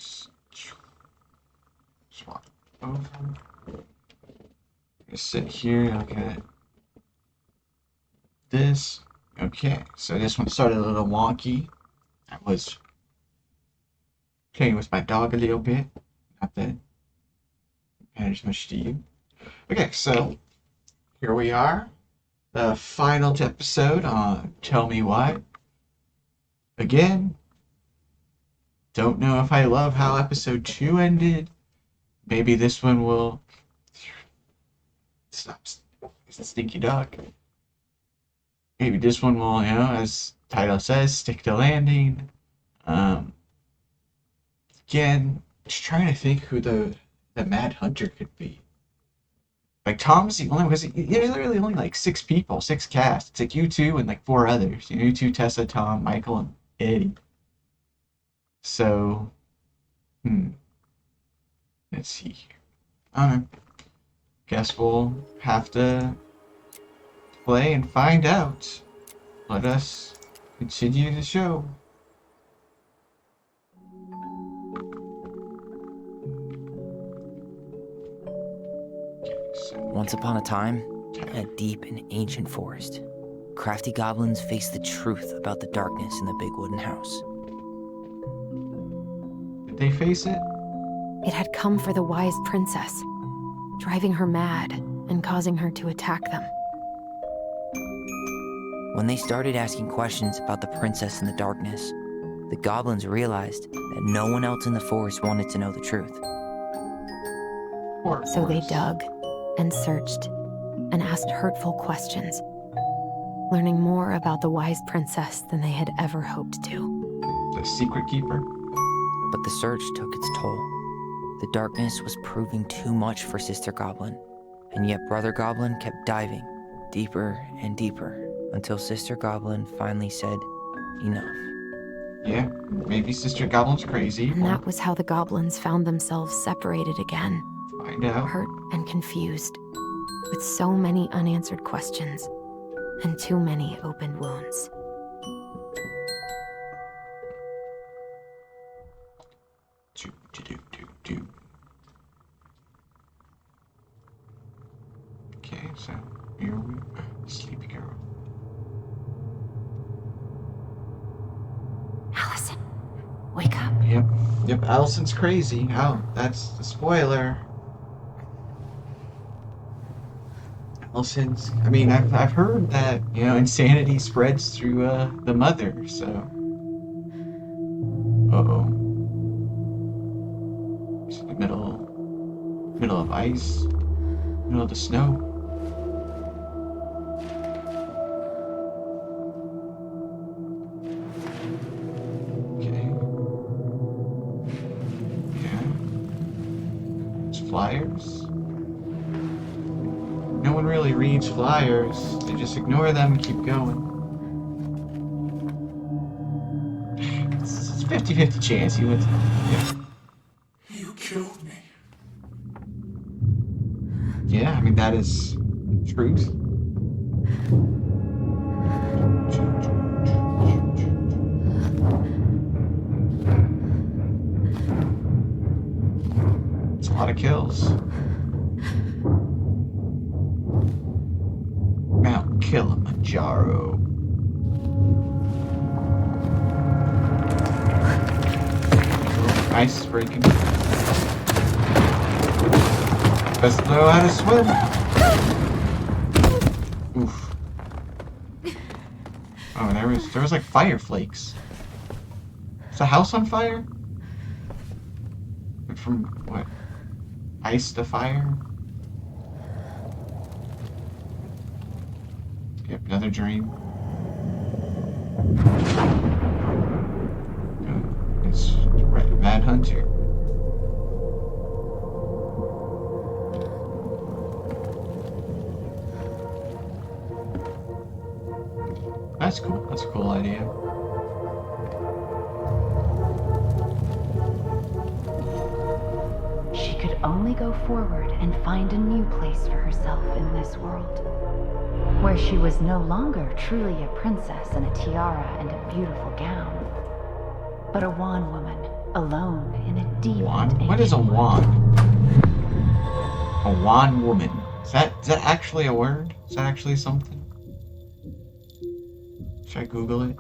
just swap over. Just sit here, look at this. Okay, so this one started a little wonky. I was playing with my dog a little bit. Not that it matters much to you. Okay, so here we are. The final episode on Tell Me Why. Again, don't know if I love how episode 2 ended. Maybe this one will... Stop. It's a stinky dog. Maybe this one will, as the title says, stick to landing. Again, just trying to think who the Mad Hunter could be. Like, Tom's the only one, because there's literally only like 6 people, 6 casts. It's like you two and like 4 others. You two, Tessa, Tom, Michael, and Eddie. So, let's see here. I don't know. Guess we'll have to play and find out. Let us continue the show. Once upon a time, in a deep and ancient forest, crafty goblins faced the truth about the darkness in the big wooden house. Did they face it? It had come for the wise princess, driving her mad and causing her to attack them. When they started asking questions about the princess in the darkness, the goblins realized that no one else in the forest wanted to know the truth. So they dug and searched and asked hurtful questions, learning more about the wise princess than they had ever hoped to. The secret keeper? But the search took its toll. The darkness was proving too much for Sister Goblin, and yet Brother Goblin kept diving deeper and deeper until Sister Goblin finally said, enough. Yeah, maybe Sister Goblin's crazy. And that was how the goblins found themselves separated again, Find out. hurt and confused, with so many unanswered questions and too many open wounds. Do. Okay, so here we Sleepy Girl. Alyson, wake up. Yep, Alyson's crazy. Oh, that's the spoiler. Alyson's, I've heard that, insanity spreads through the mother, so. Uh-oh. It's in the middle of ice, middle of the snow. Okay. Yeah. It's flyers. No one really reads flyers. They just ignore them and keep going. It's a 50-50 chance you would. Yeah. You killed me. Yeah, that is truth. It's a lot of kills. Mount Kilimanjaro. Ice is breaking. Best know how to swim. Oof. Oh, there was like fire flakes. Is the house on fire? From what? Ice to fire? Yep, another dream. It's Mad Hunter. That's cool. That's a cool idea. She could only go forward and find a new place for herself in this world, where she was no longer truly a princess in a tiara and a beautiful gown, but a wan woman alone in a deep Wand? and What is a ancient wood. wand? A wand woman. Is that actually a word? Is that actually something? Should I Google it?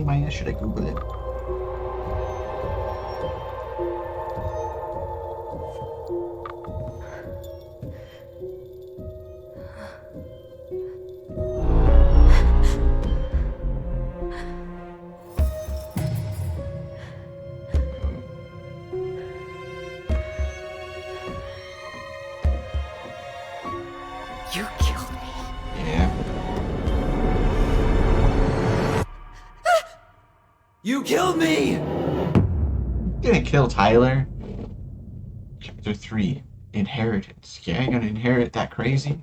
Maya, should I Google it? You killed me. Yeah. You killed me! Gonna kill Tyler. Chapter 3. Inheritance. Yeah, you're gonna inherit that crazy?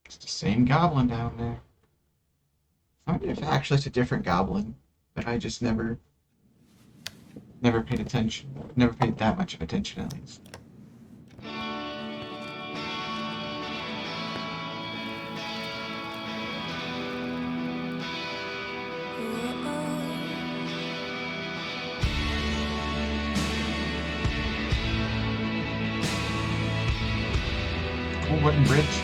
It's the same goblin down there. I wonder if actually it's a different goblin, but I just never paid attention. Never paid that much of attention, at least. Cool wooden bridge.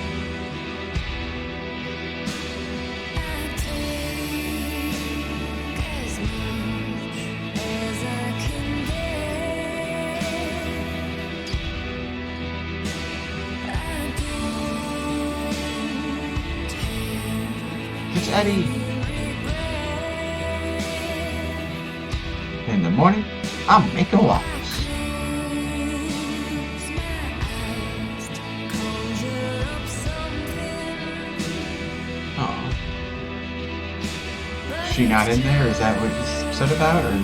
It's Eddie. In the morning, I'm making waffles. Oh. Is she not in there? Is that what he's upset about? Or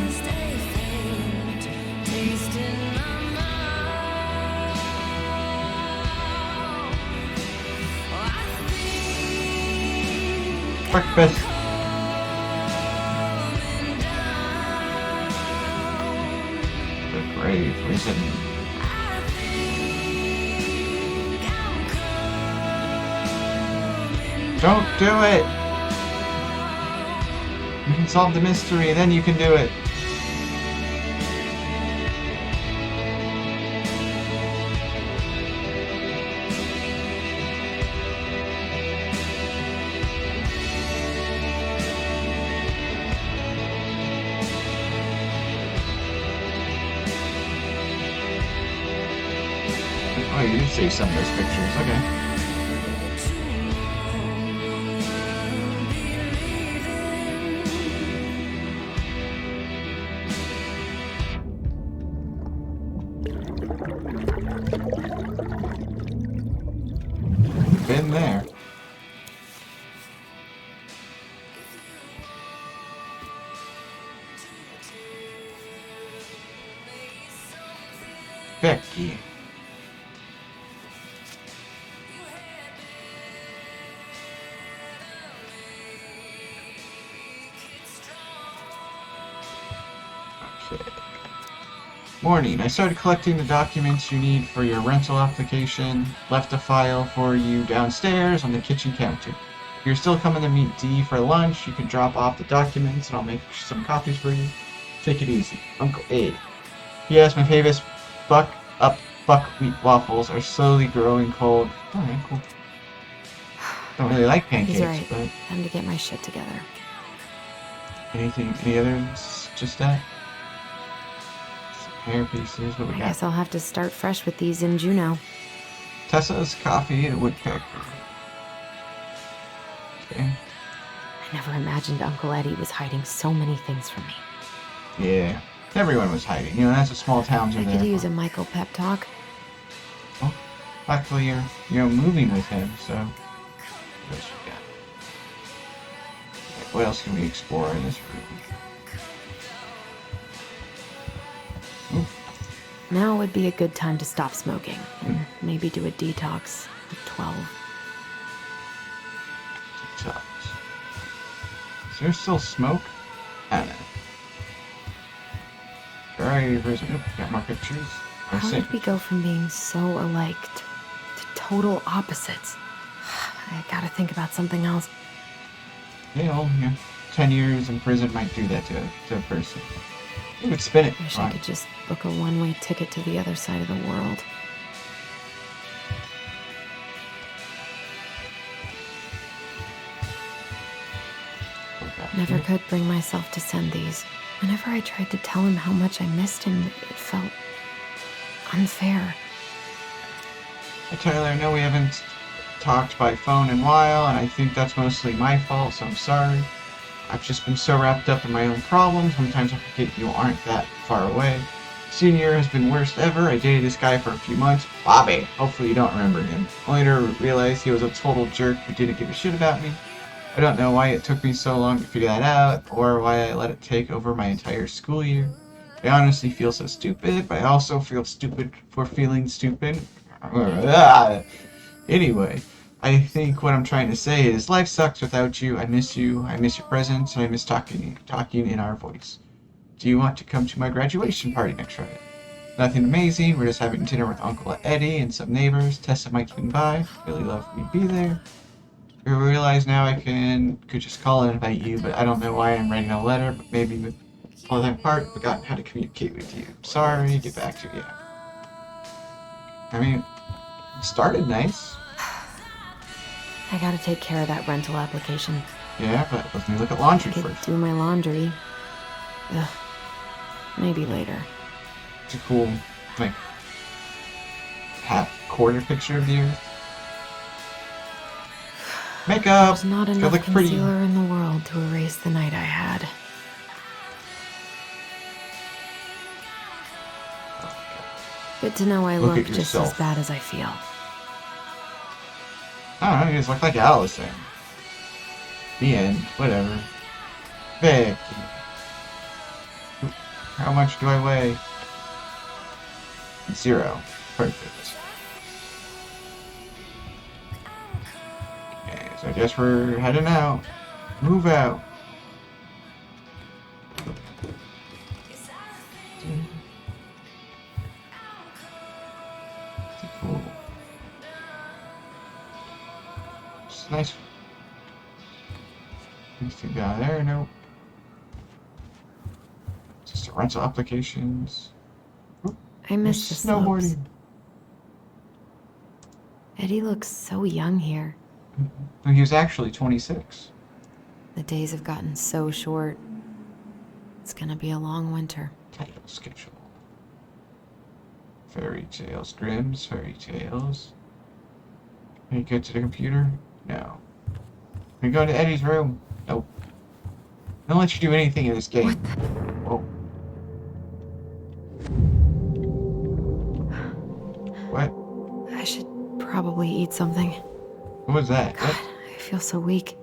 breakfast? The grave risen. Don't do it! You can solve the mystery, then you can do it. Oh, you did save some of those pictures. Okay. Been there. Becky. Okay. Morning. I started collecting the documents you need for your rental application. Left a file for you downstairs on the kitchen counter. If you're still coming to meet Dee for lunch, you can drop off the documents and I'll make some copies for you. Take it easy. Uncle A. Yes, my favorite buckwheat waffles are slowly growing cold. Alright, cool. Don't really like pancakes, He's right. but Time to get my shit together. any others? Just that? Some hair pieces, what we I got? guess I'll have to start fresh with these in Juneau. Tessa's coffee and woodpecker. Okay. I never imagined Uncle Eddie was hiding so many things from me. Yeah. Everyone was hiding. You know, that's what small towns are I there could use for. a Michael pep talk. Well, luckily you're moving with him, so what else we got? Okay, what else can we explore in this room? Ooh, Now would be a good time to stop smoking and maybe do a detox at 12. TikToks. Is there still smoke? I don't know. Drivers. Oop, got more pictures. How did we go from being so alike to total opposites? I gotta think about something else. Yeah, 10 years in prison might do that to a person. You would spin it. Wish Come I on. could just book a one-way ticket to the other side of the world. Never could bring myself to send these. Whenever I tried to tell him how much I missed him, it felt unfair. Hey, Tyler, I know we haven't talked by phone in a while, and I think that's mostly my fault, so I'm sorry. I've just been so wrapped up in my own problems, sometimes I forget you aren't that far away. Senior year has been worst ever. I dated this guy for a few months. Bobby. Hopefully you don't remember him. Only to realize he was a total jerk who didn't give a shit about me. I don't know why it took me so long to figure that out, or why I let it take over my entire school year. I honestly feel so stupid, but I also feel stupid for feeling stupid. Anyway, I think what I'm trying to say is life sucks without you. I miss your presence, and I miss talking in our voice. Do you want to come to my graduation party next Friday? Nothing amazing. We're just having dinner with Uncle Eddie and some neighbors. Tessa might swing by. Really love me to be there. I realize now I could just call and invite you, but I don't know why I'm writing a letter, but maybe with all that part, forgotten how to communicate with you. Sorry, get back to you. I mean, it started nice. I gotta take care of that rental application. Yeah, but let me look at laundry I could first. do my laundry. Ugh. Maybe later. It's a cool, like, quarter picture of the Earth. Makeup! There's not It's enough gotta look pretty. concealer in the world to erase the night I had. Good to know I Look look at just as yourself. bad as I feel. I don't know, you just look like Alyson. The end. Whatever. Vicky. How much do I weigh? 0. Perfect. Okay, so I guess we're heading out. Move out. Cool. It's nice. Anything down there? Nope. Just a rental applications. I miss the slopes. Snowboarding. Eddie looks so young here. He was actually 26. The days have gotten so short. It's gonna be a long winter. Title schedule. Fairy tales. Grimm's fairy tales. Can you get to the computer? No. Can you go to Eddie's room? Nope. Don't let you do anything in this game. Whoa. What? I should probably eat something. What was that? God, I feel so weak.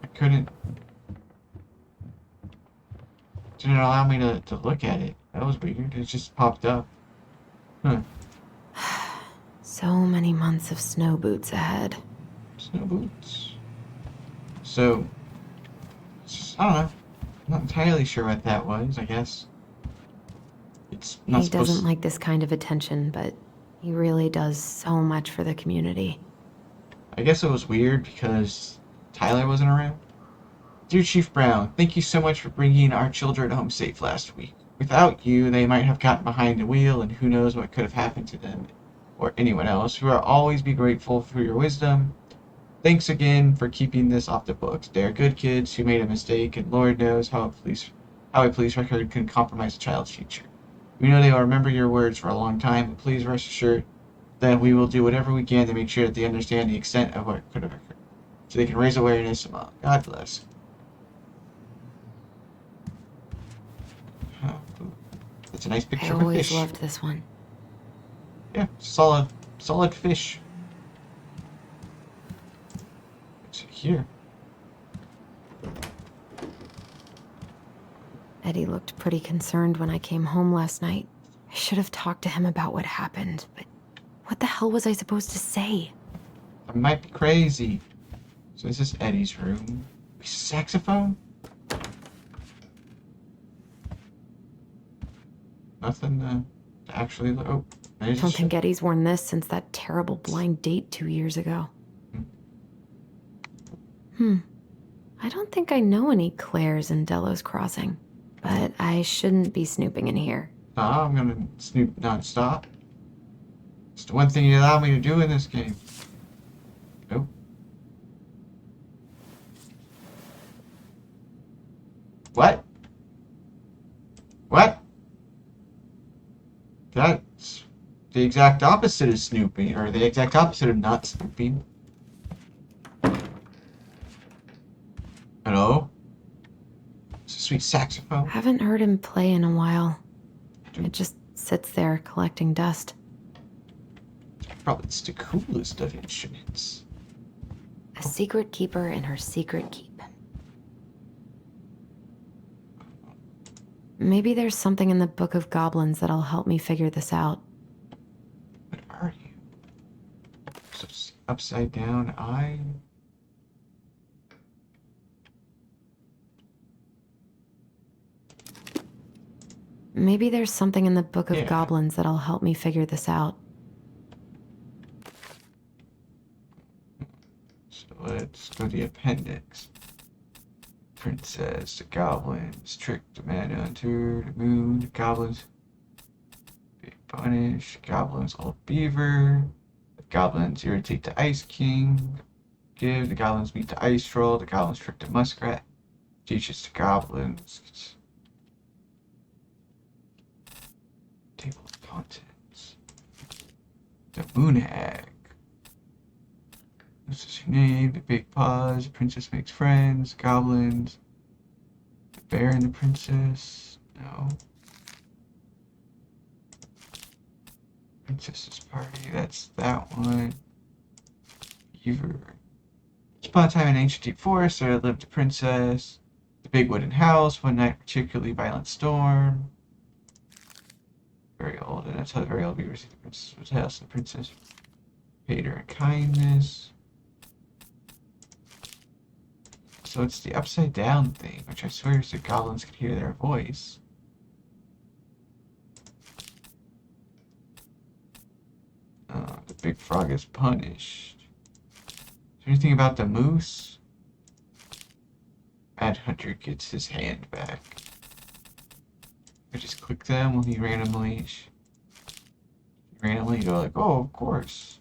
I couldn't. Didn't allow me to look at it. That was weird. It just popped up. Huh. So many months of snow boots ahead. Snow boots. So, I don't know. I'm not entirely sure what that was, I guess. It's not He supposed doesn't like this kind of attention, but he really does so much for the community. I guess it was weird because Tyler wasn't around. Dear Chief Brown, thank you so much for bringing our children home safe last week. Without you, they might have gotten behind the wheel, and who knows what could have happened to them or anyone else. We will always be grateful for your wisdom. Thanks again for keeping this off the books. They are good kids who made a mistake, and Lord knows how a police record can compromise a child's future. We know they will remember your words for a long time, but please rest assured that we will do whatever we can to make sure that they understand the extent of what could have occurred, so they can raise awareness among. God bless. That's a nice I picture of a always fish. loved this one. Yeah, solid fish. What's here? Eddie looked pretty concerned when I came home last night. I should have talked to him about what happened, but what the hell was I supposed to say? I might be crazy. So this is Eddie's room. Saxophone? Nothing to actually. Oh, I don't think Eddie's worn this since that terrible blind date 2 years ago. I don't think I know any Claires in Delos Crossing, but I shouldn't be snooping in here. Nah, I'm gonna snoop non-stop. It's the one thing you allow me to do in this game. Nope. What? What? That's the exact opposite of snooping, or the exact opposite of not snooping. Hello? It's a sweet saxophone. Haven't heard him play in a while. It just sits there collecting dust. Probably it's the coolest of instruments. A secret keeper in her secret keep. Maybe there's something in the Book of Goblins that'll help me figure this out. What are you? So upside down eye? Maybe there's something in the Book of Goblins that'll help me figure this out. So let's go to the appendix. Princess, the goblins, tricked the man hunter, the moon, the goblins, big punish, goblins, old beaver, the goblins irritate the ice king, give, the goblins meet the ice troll, the goblins trick the muskrat, teaches the goblins. Table of contents. The moon hag. This is her name, the big paws, the princess makes friends, goblins, the bear and the princess, no. Princess's party, that's that one. Beaver. Once upon a time in ancient deep forest, there lived a princess, the big wooden house, one night particularly violent storm. Very old, and that's how the very old beavers see the princess' house, and the princess paid her in kindness. So it's the upside down thing, which I swear is the goblins could hear their voice. The big frog is punished. Is there anything about the moose? Mad Hunter gets his hand back. I just click them when he randomly go like, oh, of course.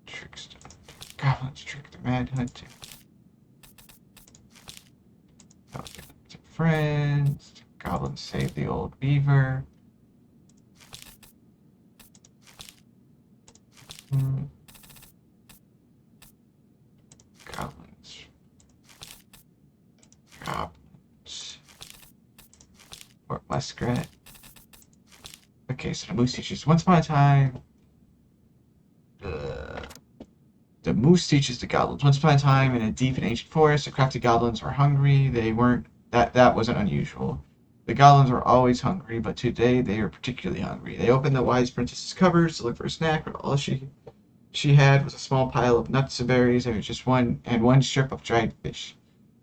Trickster. Goblins trick the Mad Hunter. Goblins are friends. Goblins save the old beaver. Goblins. Or muskrat. Okay, so the moose teaches. Once upon a time, the moose teaches the goblins. Once upon a time, in a deep and ancient forest, the crafty goblins were hungry. They weren't. That wasn't unusual. The goblins were always hungry, but today they were particularly hungry. They opened the wise princess's cupboards to look for a snack, but all she had was a small pile of nuts and berries, and just one strip of dried fish.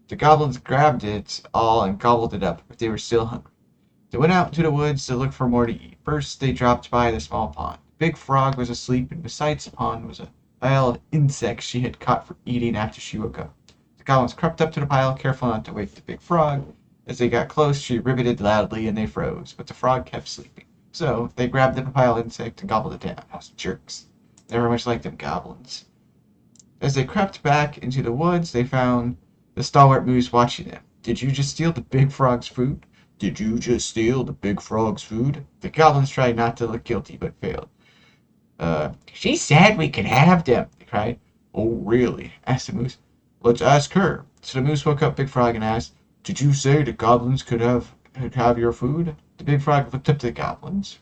The goblins grabbed it all and gobbled it up, but they were still hungry. They went out into the woods to look for more to eat. First, they dropped by the small pond. The big frog was asleep, and beside the pond was a pile of insects she had caught for eating after she woke up. The goblins crept up to the pile, careful not to wake the big frog. As they got close, she ribbited loudly, and they froze, but the frog kept sleeping. So, they grabbed the pile of insect and gobbled it down. House jerks. Never much like them goblins. As they crept back into the woods, they found the stalwart moose watching them. Did you just steal the big frog's food? Did you just steal the big frog's food? The goblins tried not to look guilty, but failed. She said we could have them, they cried. Oh, really? Asked the moose. Let's ask her. So the moose woke up Big Frog and asked, did you say the goblins could have your food? The big frog looked up to the goblins,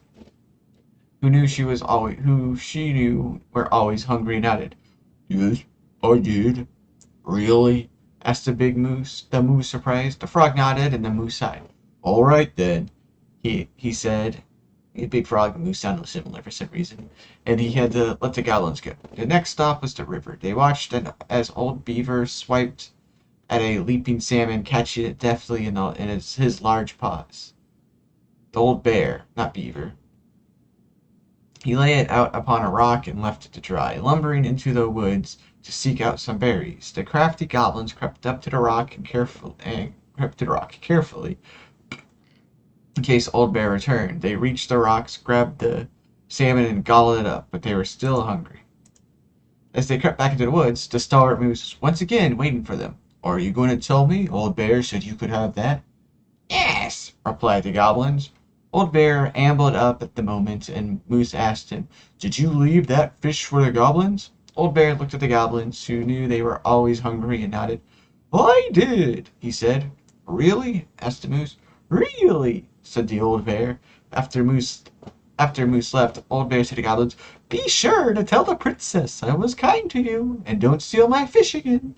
who she knew were always hungry, and nodded. Yes, I did. Really? Asked the big moose. The moose surprised. The frog nodded, and the moose sighed. All right then, he said. The big frog and moose sounded similar for some reason, and he had to let the goblins go. The next stop was the river. They watched as old beaver swiped at a leaping salmon, catching it deftly in his large paws. The old bear, not beaver. He lay it out upon a rock and left it to dry, lumbering into the woods to seek out some berries. The crafty goblins crept up to the rock carefully in case Old Bear returned. They reached the rocks, grabbed the salmon, and gobbled it up, but they were still hungry. As they crept back into the woods, the stalwart moose was once again waiting for them. "Are you going to tell me Old Bear said you could have that?" "Yes," replied the goblins. Old Bear ambled up at the moment, and Moose asked him, "Did you leave that fish for the goblins?" Old Bear looked at the goblins, who knew they were always hungry, and nodded. "I did," he said. "Really?" asked the Moose. "Really," said the Old Bear. After Moose left, Old Bear said to the goblins, "Be sure to tell the princess I was kind to you, and don't steal my fish again."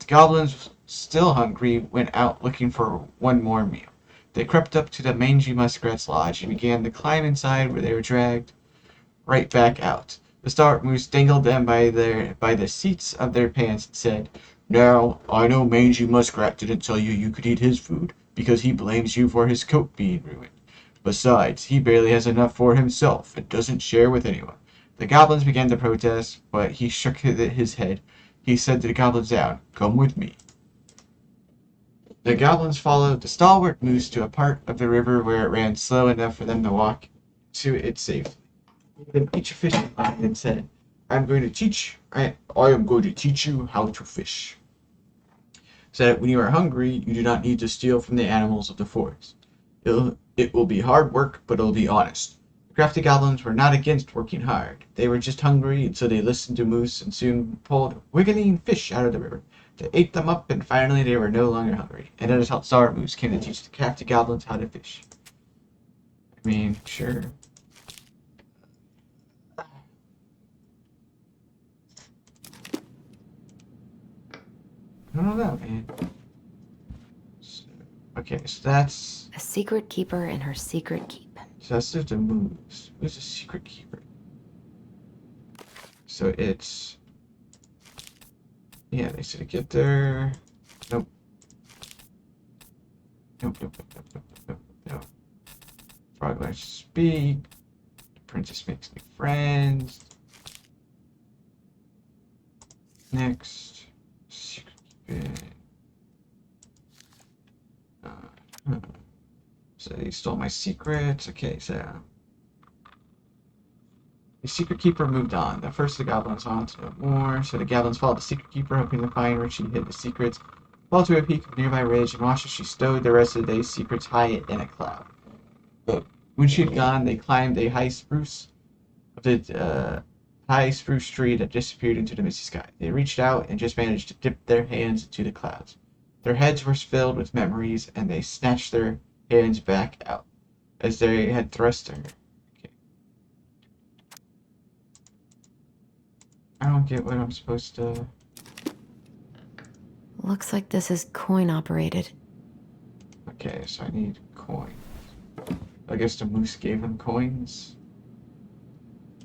The goblins, still hungry, went out looking for one more meal. They crept up to the mangy muskrat's lodge and began to climb inside, where they were dragged right back out. The stalwart moose dangled them by the seats of their pants and said, "Now, I know Mangy Muskrat didn't tell you you could eat his food, because he blames you for his coat being ruined. Besides, he barely has enough for himself, and doesn't share with anyone." The goblins began to protest, but he shook his head. He said to the goblins down, "Come with me." The goblins followed the stalwart moose to a part of the river where it ran slow enough for them to walk to it safely. He gave them each a fishing line and said, I am going to teach you how to fish, so that when you are hungry, you do not need to steal from the animals of the forest. It will be hard work, but it'll be honest. The crafty goblins were not against working hard. They were just hungry, and so they listened to Moose and soon pulled wiggling fish out of the river. They ate them up, and finally they were no longer hungry. And that is how Star Moose came to teach the crafty goblins how to fish. I mean, sure. I don't know, man. Okay, so that's... A secret keeper in her secret keep. So that's just a Moose. Who's a secret keeper? So it's... Yeah, they said to get there. Nope. Nope. Frog likes to speak. The princess makes new friends. Next. Secret keeping. So they stole my secrets. Okay, so the secret keeper moved on. The first of the goblins wanted to know more, so the goblins followed the secret keeper, hoping to find where she hid the secrets. Fell to a peak of a nearby ridge and watched as she stowed the rest of the day's secrets high in a cloud. But when she had gone, they climbed a high spruce tree that disappeared into the misty sky. They reached out and just managed to dip their hands into the clouds. Their heads were filled with memories, and they snatched their hands back out as they had thrust her. Okay. I don't get what I'm supposed to... Looks like this is coin operated. Okay, so I need coins. I guess the moose gave them coins.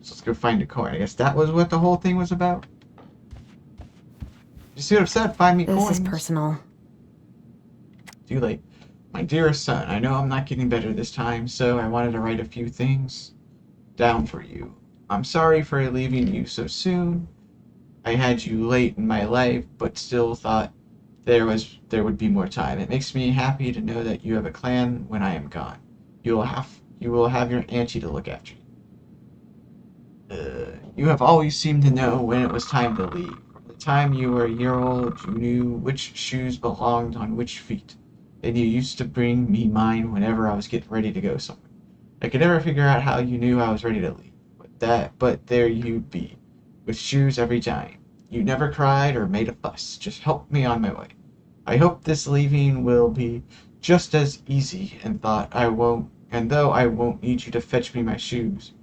So let's go find a coin. I guess that was what the whole thing was about. You see what I've said? Find me coins. This is personal. Too late. My dearest son, I know I'm not getting better this time, so I wanted to write a few things down for you. I'm sorry for leaving you so soon. I had you late in my life, but still thought there would be more time. It makes me happy to know that you have a clan when I am gone. You will have your auntie to look after you. You have always seemed to know when it was time to leave. From the time you were a year old, you knew which shoes belonged on which feet. And you used to bring me mine whenever I was getting ready to go somewhere. I could never figure out how you knew I was ready to leave. But there you'd be, with shoes every time. You never cried or made a fuss, just helped me on my way. I hope this leaving will be just as easy, and though I won't need you to fetch me my shoes,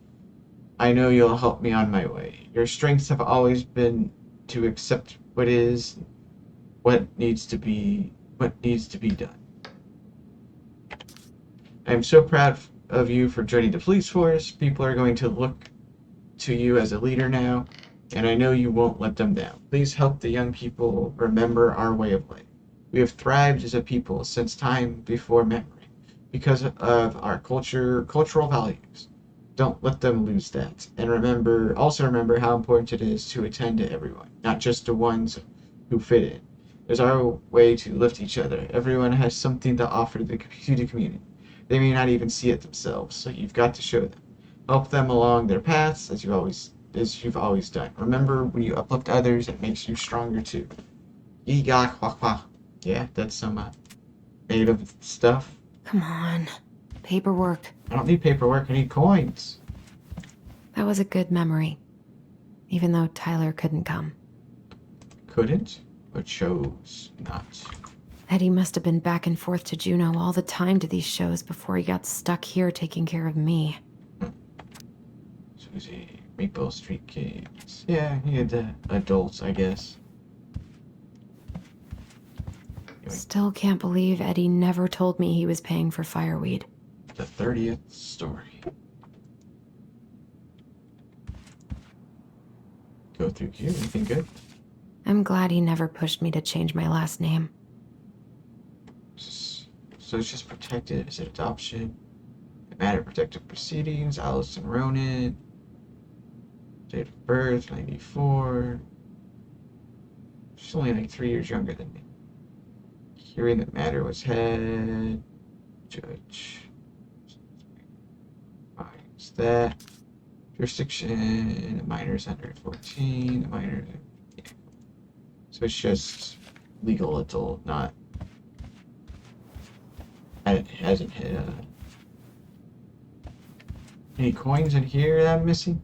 I know you'll help me on my way. Your strengths have always been to accept what needs to be done. I am so proud of you for joining the police force. People are going to look to you as a leader now, and I know you won't let them down. Please help the young people remember our way of life. We have thrived as a people since time before memory, because of our cultural values. Don't let them lose that. And also remember how important it is to attend to everyone, not just the ones who fit in. There's our way to lift each other. Everyone has something to offer to the community. They may not even see it themselves, so you've got to show them. Help them along their paths as you've always done. Remember, when you uplift others, it makes you stronger too. Yeegah, quack, quack. Yeah, that's some native stuff. Come on. Paperwork. I don't need paperwork, I need coins. That was a good memory. Even though Tyler couldn't come. Couldn't, but chose not. Eddie must have been back and forth to Juneau all the time to these shows before he got stuck here taking care of me. Susie, Maple Street Kids. Yeah, he had adults, I guess. Still can't believe Eddie never told me he was paying for fireweed. The 30th story. Go through here, anything good? I'm glad he never pushed me to change my last name. So it's just protected. Is it adoption? Matter protective proceedings. Alyson Ronan. Date of birth, 94. She's only like 3 years younger than me. Hearing that matter was head. Judge. Finds that. Jurisdiction. The minor's under 14. The minor. Yeah. So it's just legal adult, not. It hasn't hit any coins in here that I'm missing?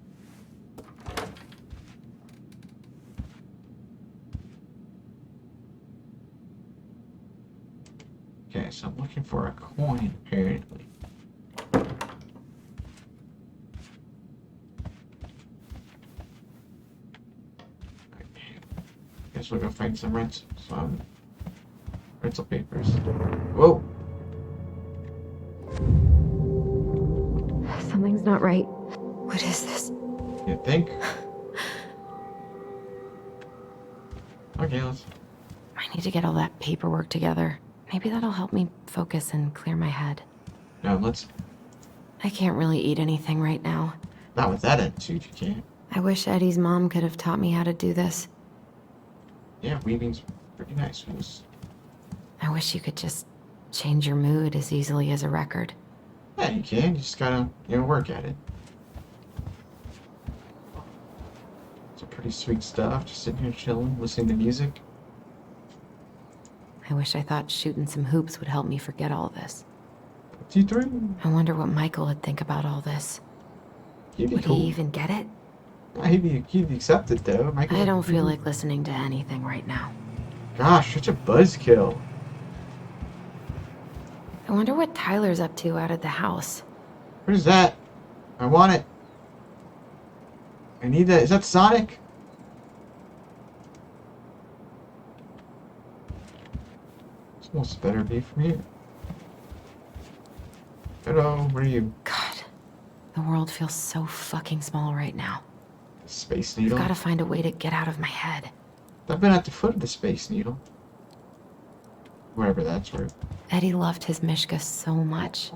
Okay, so I'm looking for a coin, apparently. Guess we'll go find some rental papers. Whoa! Something's not right. What is this? You think? Okay, let's. I need to get all that paperwork together. Maybe that'll help me focus and clear my head. No, let's. I can't really eat anything right now. Not with that attitude, you can't. I wish Eddie's mom could have taught me how to do this. Yeah, weaving's pretty nice. I wish you could just change your mood as easily as a record. Yeah, you can. You just gotta, work at it. Some pretty sweet stuff. Just sitting here chilling, listening to music. I wish I thought shooting some hoops would help me forget all this. T3. I wonder what Michael would think about all this. He'd be Would cool. he even get it? He'd accept it though. Michael, I don't feel like listening to anything right now. Gosh, such a buzzkill. I wonder what Tyler's up to out at the house. What is that? I want it. I need that. Is that Sonic? This must better be from here. Hello, where are you? God, the world feels so fucking small right now. Space I've Needle? gotta find a way to get out of my head. I've been at the foot of the Space Needle. Wherever that's where. Eddie loved his Mishka so much.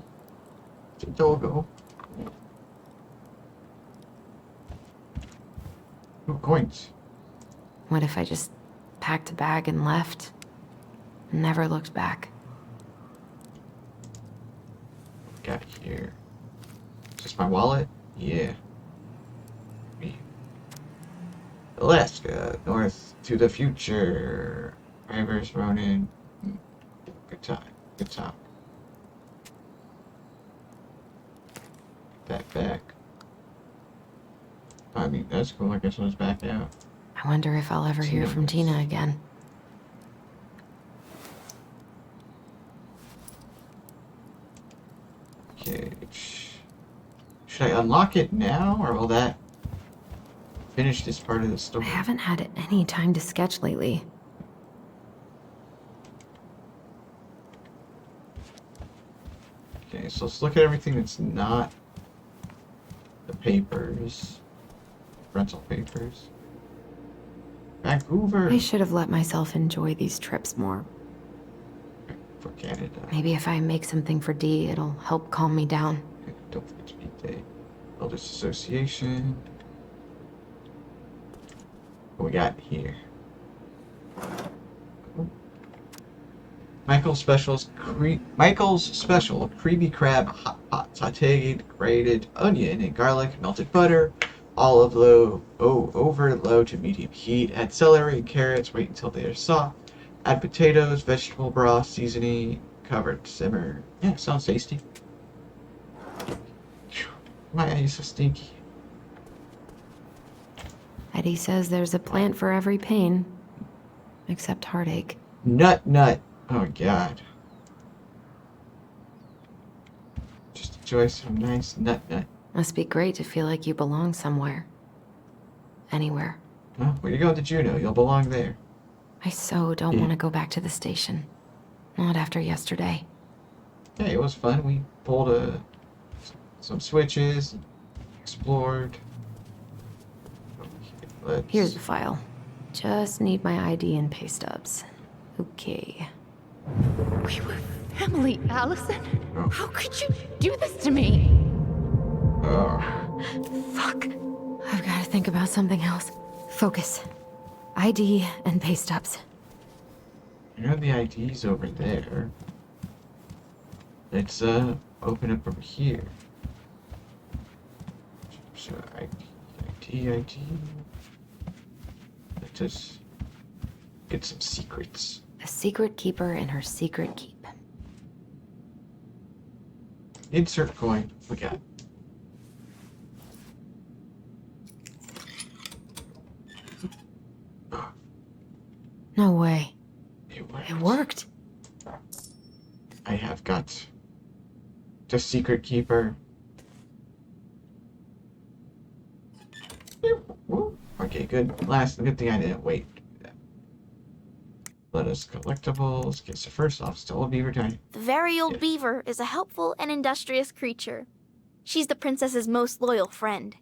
It's a doggo. Ooh, coins. What if I just packed a bag and left? Never looked back. Got here. Just my wallet? Yeah. Me. Alaska, north to the future. Rivers, Ronin. Good time. Good time. Back. I mean, that's cool. I guess I was back out. I wonder if I'll ever hear from Tina again. Okay. Should I unlock it now, or will that finish this part of the I story? haven't had any time to sketch lately. Okay, so let's look at everything that's not the papers. Rental papers. Vancouver. I should have let myself enjoy these trips more. For Canada. Maybe if I make something for Dee, it'll help calm me down. Don't forget to eat day. Builders Association. What we got here? Michael's special, creamy crab hot pot, sautéed, grated onion and garlic, melted butter, olive over low to medium heat. Add celery and carrots. Wait until they are soft. Add potatoes, vegetable broth, seasoning, covered, simmer. Yeah, sounds tasty. Why are you so stinky? Eddie says there's a plant for every pain, except heartache. Nut. Oh, God. Just enjoy some nice nut. Must be great to feel like you belong somewhere. Anywhere. Well, where you going to Juneau? You'll belong there. I so don't want to go back to the station. Not after yesterday. Yeah, it was fun. We pulled some switches, explored. Okay, Here's the file. Just need my ID and pay stubs. Okay. We were family, Alyson. Oh. How could you do this to me? Fuck. I've got to think about something else. Focus. ID and pay stubs. You know the ID's over there. Let's open up over here. So ID. Let us get some secrets. A secret keeper and her secret keep. Insert coin. We got. No way. It It worked. I have got the secret keeper. Okay, good. Good thing I didn't wait. Let us collectibles. Okay, so first off, still a beaver giant. The very old beaver is a helpful and industrious creature. She's the princess's most loyal friend.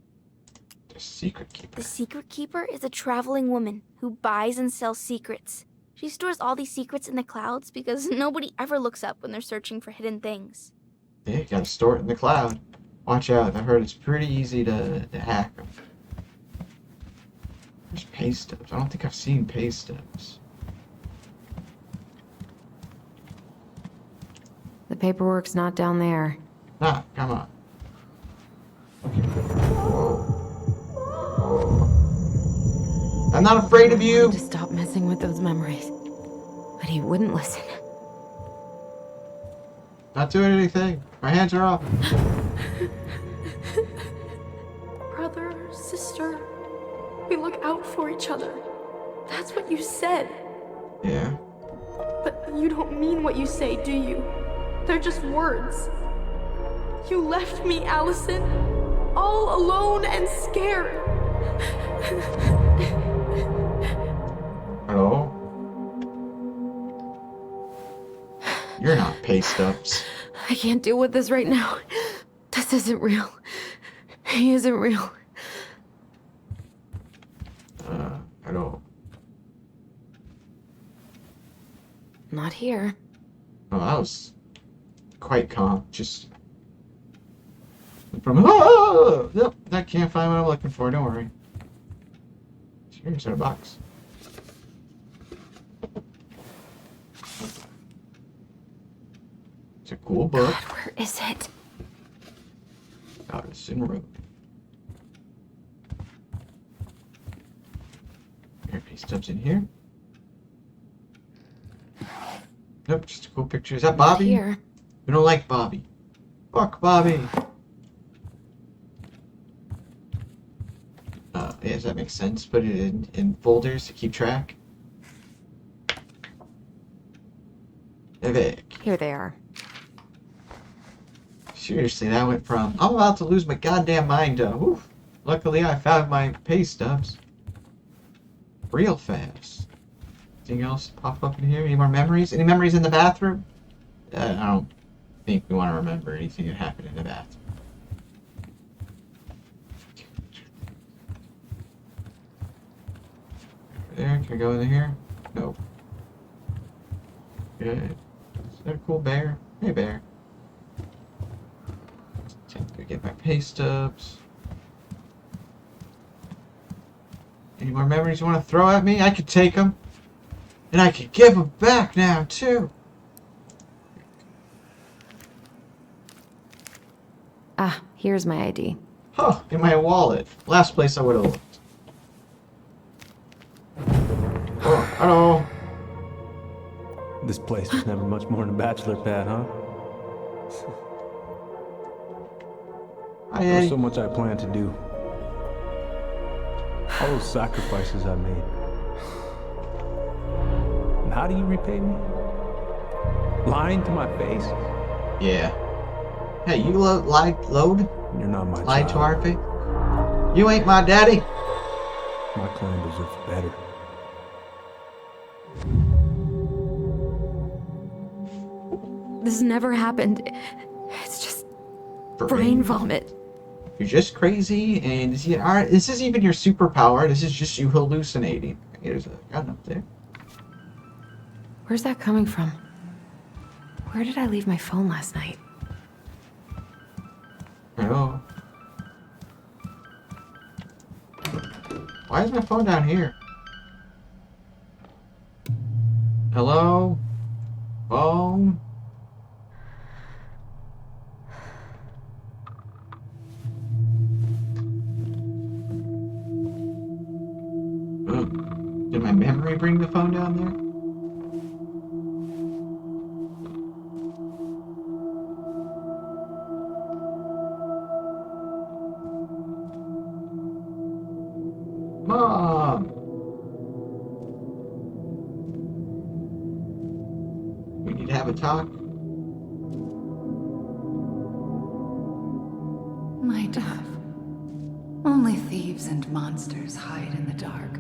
The secret keeper. The secret keeper is a traveling woman who buys and sells secrets. She stores all these secrets in the clouds because nobody ever looks up when they're searching for hidden things. Yeah, you gotta store it in the cloud. Watch out, I heard it's pretty easy to hack them. There's pay stubs. I don't think I've seen pay stubs. The paperwork's not down there. Ah, come on. Okay. Whoa. I'm not afraid of I you! wanted to stop messing with those memories, but he wouldn't listen. Not doing anything. My hands are off. Brother, sister, we look out for each other. That's what you said. Yeah. But you don't mean what you say, do you? They're just words. You left me, Alyson, all alone and scared. Hello? You're not pay stubs. I can't deal with this right now. This isn't real. He isn't real. Hello. Not here. Oh, that was quite calm. Just from nope, I can't find what I'm looking for. Don't worry. Here's our box. It's a cool book. God, where is it? Alyson Road. Pay stubs in here. Nope, just a cool picture. Is that Bobby? Here. We don't like Bobby. Fuck Bobby. Yeah, does that make sense? Put it in folders to keep track. Epic. Here they are. Seriously, that went from I'm about to lose my goddamn mind to oof. Luckily I found my pay stubs. Real fast. Anything else pop up in here? Any more memories? Any memories in the bathroom? I don't think we want to remember anything that happened in the bathroom. There, can I go in here? Nope. Good. Is that a cool bear? Hey, bear. Go get my pay stubs. Any more memories you want to throw at me? I could take them. And I could give them back now, too. Ah, here's my ID. Huh, in my wallet. Last place I would have looked. Oh, hello. This place was never much more than a bachelor pad, huh? Hi, There's Eddie. so much I planned to do. All those sacrifices I made. And how do you repay me? Lying to my face? Yeah. Hey, you load? You're not my Lied to child. our face? You ain't my daddy. My clan deserves better. This never happened. It's just brain vomit. You're just crazy, and this is even your superpower. This is just you hallucinating. There's a gun up there. Where's that coming from? Where did I leave my phone last night? Hello. Why is my phone down here? Hello? Phone? Did my memory bring the phone down there? Mom! We need to have a talk. My dove. Only thieves and monsters hide in the dark.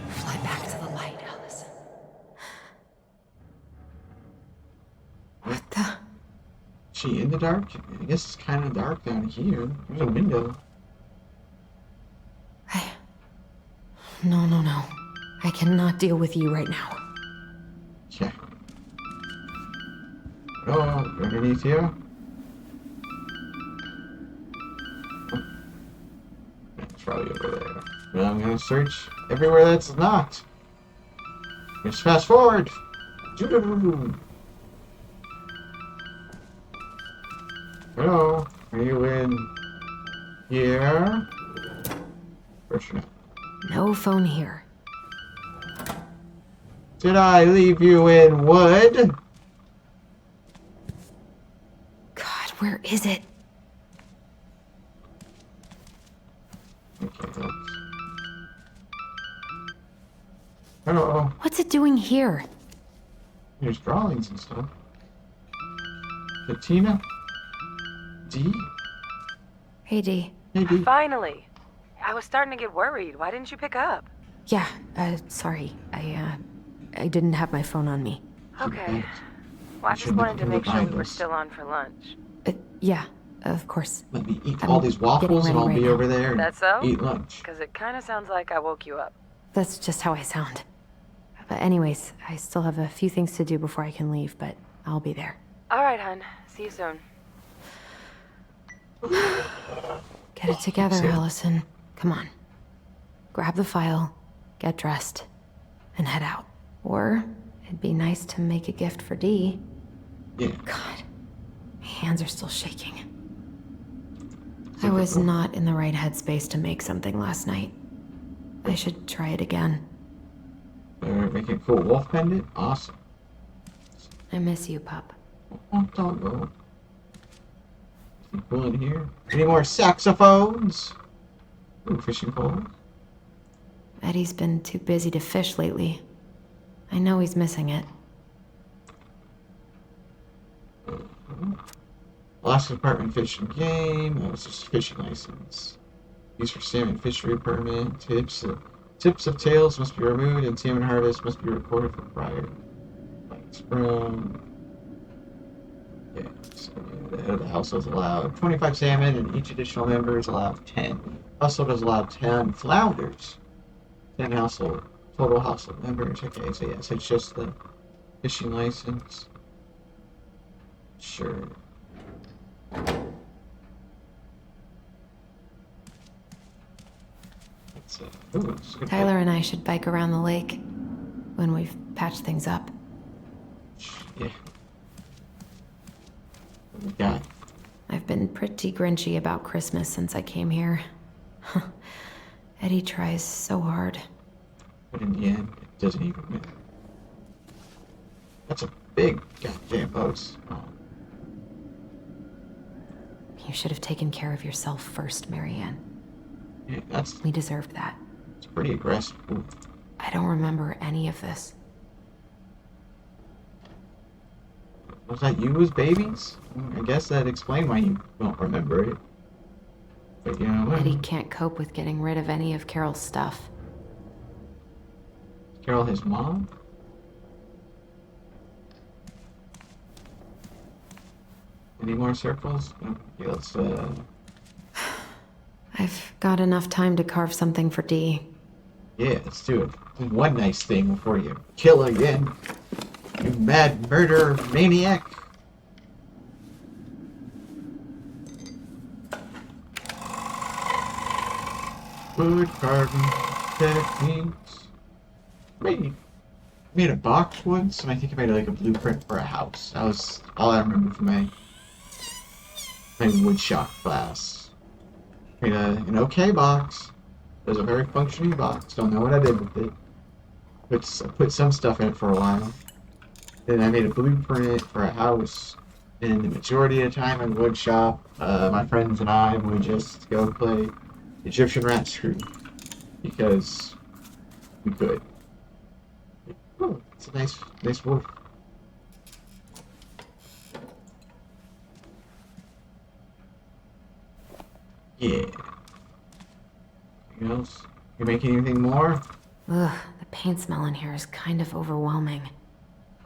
Fly back to the light, Alyson. What the? She in the dark? I guess it's kind of dark down here. There's a window. No. I cannot deal with you right now. Okay. Oh, underneath here? It's probably over there. But I'm gonna search everywhere that's not. Just fast forward. Hello, are you in here? First no. No phone here. Did I leave you in wood? God, where is it? Okay, that's... Hello. What's it doing here? There's drawings and stuff. Katina? D? Hey, Dee. Hey, D. Finally. I was starting to get worried. Why didn't you pick up? Yeah, sorry. I didn't have my phone on me. Okay. Well, I just wanted to make sure we were still on for lunch. Yeah, of course. Let me eat I'm all these waffles getting and I'll ready be right over there and That's so? eat lunch. Because it kind of sounds like I woke you up. That's just how I sound. But anyways, I still have a few things to do before I can leave, but I'll be there. All right, hun. See you soon. Get it together, Alyson. Come on. Grab the file, get dressed, and head out. Or it'd be nice to make a gift for Dee. Yeah. God, my hands are still shaking. I was not in the right headspace to make something last night. I should try it again. Making a cool wolf pendant? Awesome. I miss you, pup. Oh, don't go. Anything cool in here? Any more saxophones? Ooh, fishing pole. Eddie's been too busy to fish lately. I know he's missing it. Alaska Department Fishing Game. That was just a fishing license. Used for salmon fishery permit. Tips of tails must be removed and salmon harvest must be recorded for prior bites from. Yeah, so the head of the household is allowed 25 salmon and each additional member is allowed 10. Household is allowed 10 flounders. 10 total household members. Okay, so yeah, so it's just the fishing license. Sure. It's a good Tyler and I should bike around the lake when we've patched things up. Yeah. What we got? I've been pretty grinchy about Christmas since I came here. Eddie tries so hard. But in the end, it doesn't even matter. That's a big goddamn post. Oh. You should have taken care of yourself first, Marianne. Yeah, We deserved that. it's pretty aggressive. Ooh. I don't remember any of this. Was that you as babies? I guess that explained why you don't remember it. But you know what? Eddie can't cope with getting rid of any of Carol's stuff. Carol, his mom? Any more circles? Okay, let's I've got enough time to carve something for Dee. yeah, let's do it. One nice thing before you kill again. You mad murderer maniac. Wood carving techniques. Made a box once, and I think I made like a blueprint for a house. That was all I remember from my woodshop class. Made an okay box. It was a very functioning box. Don't know what I did with it. Put some stuff in it for a while. Then I made a blueprint for a house. And the majority of the time in woodshop, my friends and I would just go play Egyptian rat screw because we could. Oh, it's a nice wolf. Yeah. Anything else? You making anything more? Ugh, the paint smell in here is kind of overwhelming.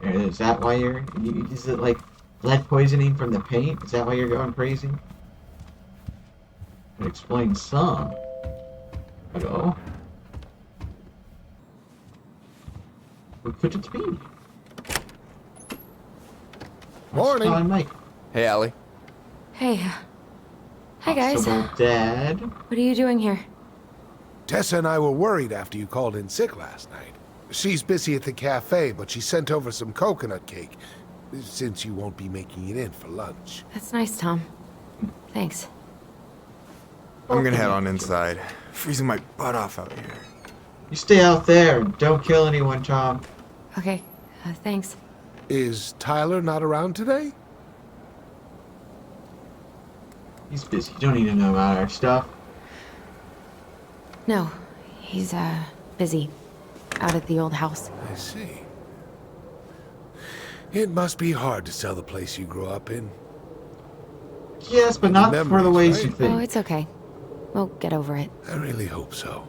Is that why is it like lead poisoning from the paint? Is that why you're going crazy? It explains some. Hello? What could it be? Morning. Oh, Mike. Hey, Allie. Hey. Hi, guys. Possible Dad. What are you doing here? Tessa and I were worried after you called in sick last night. She's busy at the cafe, but she sent over some coconut cake, since you won't be making it in for lunch. That's nice, Tom. Thanks. I'm gonna head on inside. Freezing my butt off out here. You stay out there. Don't kill anyone, Tom. Okay, thanks. Is Tyler not around today? He's busy. You don't need to know about our stuff. No, he's, busy. Out at the old house. I see. It must be hard to sell the place you grew up in. Yes, but not for the ways you think. Oh, it's okay. We'll get over it. I really hope so.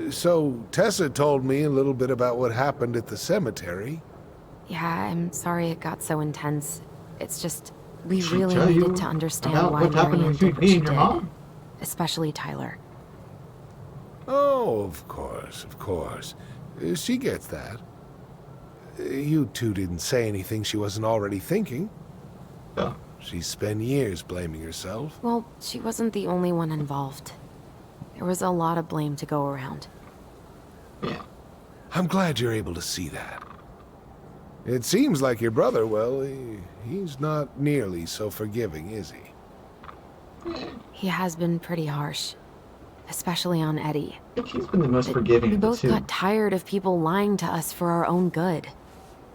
So, Tessa told me a little bit about what happened at the cemetery. Yeah, I'm sorry it got so intense. It's just, we She really tell you needed to understand about why what happened Marianne between did what me she and your did. mom? Especially Tyler. Oh, of course, of course. She gets that. You two didn't say anything she wasn't already thinking. Oh. She spent years blaming herself. Well, she wasn't the only one involved. There was a lot of blame to go around. Yeah. I'm glad you're able to see that. It seems like your brother, well, he's not nearly so forgiving, is he? He has been pretty harsh. Especially on Eddie. I think he's been the most forgiving We of the both two. got tired of people lying to us for our own good.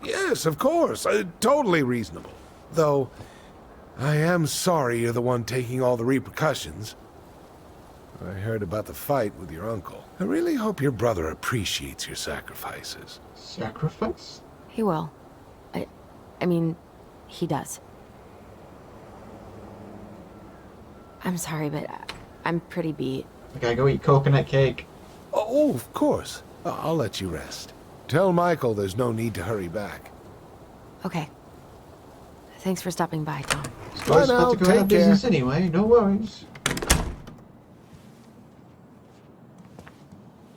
Yes, of course. Totally reasonable. Though, I am sorry you're the one taking all the repercussions. I heard about the fight with your uncle. I really hope your brother appreciates your sacrifices. Sacrifice? He will. I mean, he does. I'm sorry, but I'm pretty beat. I gotta go eat coconut cake. Oh, of course. I'll let you rest. Tell Michael there's no need to hurry back. Okay. Thanks for stopping by, Tom. I was now, about to go out take of care. business anyway. No worries.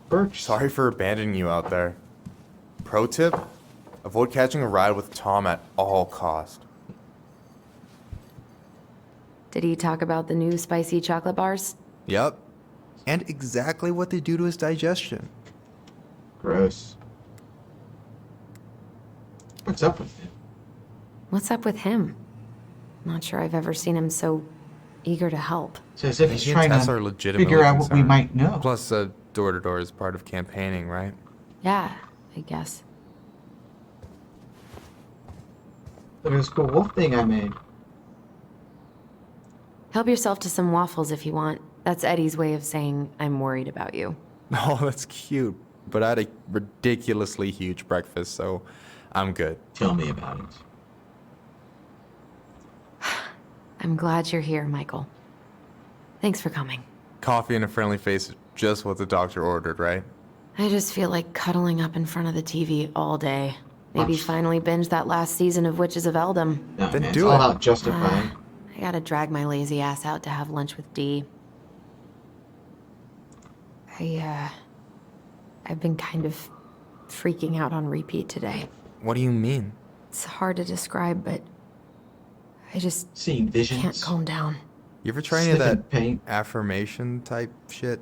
Birch. Sorry for abandoning you out there. Pro tip: avoid catching a ride with Tom at all cost. Did he talk about the new spicy chocolate bars? Yep. and exactly what they do to his digestion. Gross. What's up with him? What's up with him? Not sure I've ever seen him so eager to help. It's as if he's He and trying Tess to are legitimately figure out what we concerned. might know. Plus, door-to-door is part of campaigning, right? Yeah, I guess. Look at this cool wolf thing I made. Help yourself to some waffles if you want. That's Eddie's way of saying I'm worried about you. Oh, that's cute. But I had a ridiculously huge breakfast, so I'm good. Tell me about it. I'm glad you're here, Michael. Thanks for coming. Coffee and a friendly face is just what the doctor ordered, right? I just feel like cuddling up in front of the TV all day. Maybe finally binge that last season of Witches of Eldom. No, Then man, do it's all it. about justifying. I gotta drag my lazy ass out to have lunch with Dee. I've been kind of freaking out on repeat today. What do you mean? It's hard to describe, but I just Seeing visions. can't calm down. You ever try any of Sniffing that paint. affirmation type shit?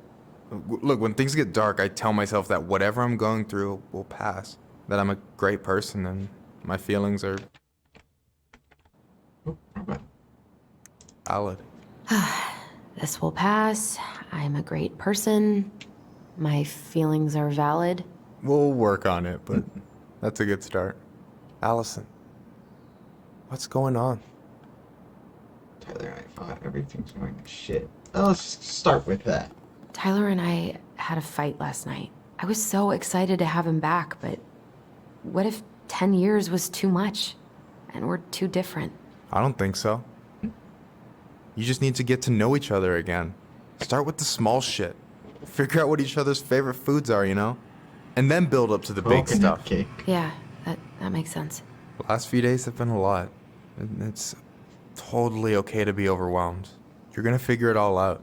Look, when things get dark, I tell myself that whatever I'm going through will pass. That I'm a great person and my feelings are valid. This will pass. I'm a great person. My feelings are valid. We'll work on it, but that's a good start. Alyson, what's going on? Tyler and I fought. Everything's going to shit. Well, let's just start with that. Tyler and I had a fight last night. I was so excited to have him back, but what if 10 years was too much? And we're too different? I don't think so. You just need to get to know each other again. Start with the small shit. Figure out what each other's favorite foods are, you know? And then build up to the big Coconut stuff. cake. Yeah, that makes sense. The last few days have been a lot. And it's totally okay to be overwhelmed. You're gonna figure it all out.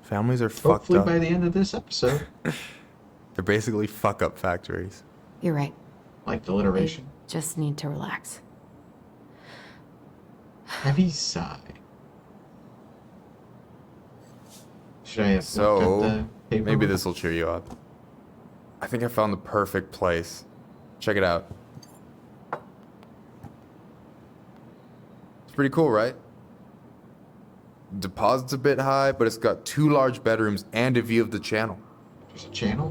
Families are fucked Hopefully up. by the end of this episode. They're basically fuck-up factories. You're right. Like alliteration. Just need to relax. Heavy sigh. Should I have looked So, up the paper? maybe this will cheer you up. I think I found the perfect place. Check it out. It's pretty cool, right? Deposit's a bit high, but it's got 2 large bedrooms and a view of the channel. There's a channel?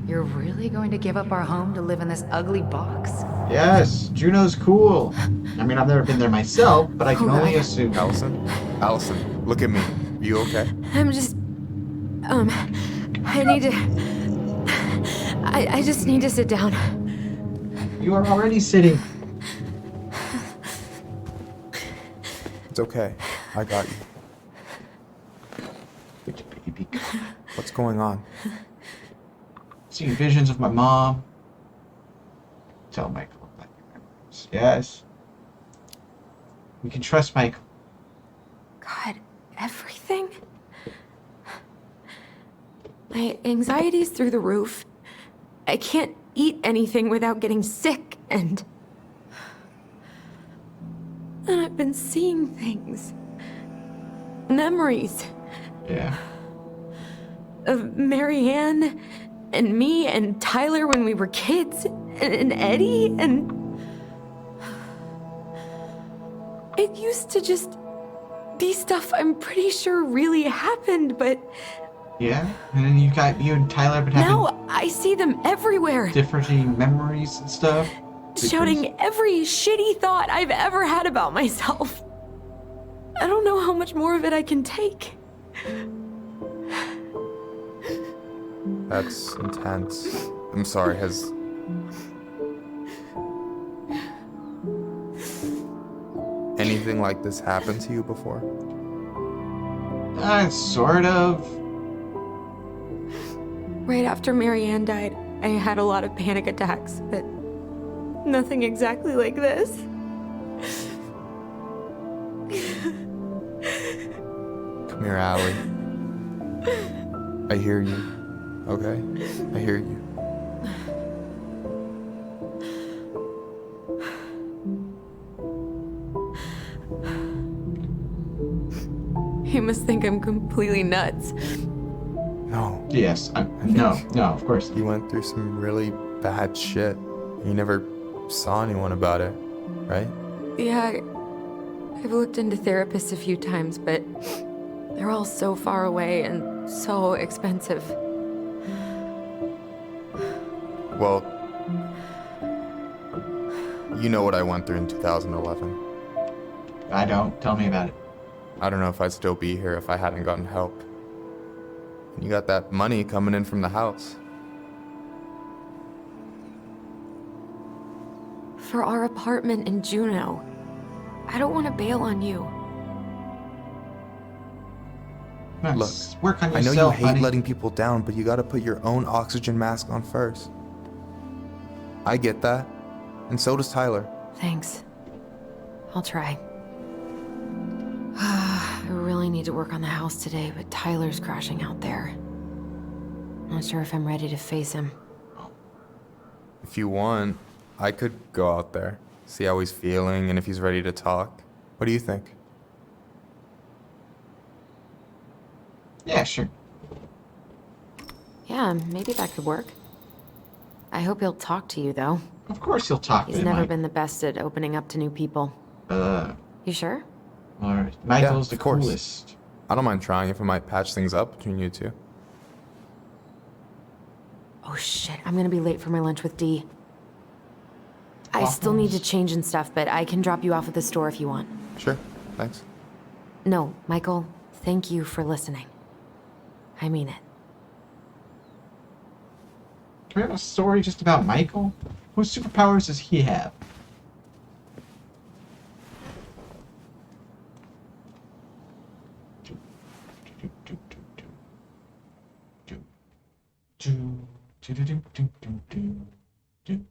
You're really going to give up our home to live in this ugly box? Yes, Juneau's cool. I mean, I've never been there myself, but I can only assume. Alyson, look at me. You okay? I'm just... I need to... I just need to sit down. You are already sitting. It's okay. I got you. Good baby. What's going on? Seeing visions of my mom. Tell Michael about your memories. Yes. We can trust Michael. God, everything? My anxiety's through the roof. I can't eat anything without getting sick, and I've been seeing things. Memories. Yeah. Of Marianne, and me, and Tyler when we were kids, and Eddie, and... It used to just be stuff I'm pretty sure really happened, but... Yeah? And then you and Tyler have been having Now I see them everywhere. different memories and stuff. Shouting every shitty thought I've ever had about myself. I don't know how much more of it I can take. That's intense. I'm sorry, has... anything like this happened to you before? Sort of. Right after Marianne died, I had a lot of panic attacks, but nothing exactly like this. Come here, Allie. I hear you. Okay? I hear you. You must think I'm completely nuts. No. Yes. No, of course. You went through some really bad shit. You never saw anyone about it, right? Yeah, I've looked into therapists a few times, but they're all so far away and so expensive. Well, you know what I went through in 2011. I don't. Tell me about it. I don't know if I'd still be here if I hadn't gotten help. And you got that money coming in from the house. For our apartment in Juneau. I don't want to bail on you. Look, work on I know yourself, you hate honey. letting people down, but you gotta put your own oxygen mask on first. I get that. And so does Tyler. Thanks. I'll try. I really need to work on the house today, but Tyler's crashing out there. Not sure if I'm ready to face him. If you want, I could go out there, see how he's feeling, and if he's ready to talk. What do you think? Yeah, sure. Yeah, maybe that could work. I hope he'll talk to you, though. Of course he'll talk to He's me, never Mike. been the best at opening up to new people. You sure? Alright. Michael's Yeah, the of course. coolest. I don't mind trying if it might patch things up between you two. Oh shit, I'm gonna be late for my lunch with Dee. I still need to change and stuff, but I can drop you off at the store if you want. Sure, thanks. No, Michael, thank you for listening. I mean it. Do we have a story just about Michael? What superpowers does he have? Do, do, do, do, do, do, do, do, do.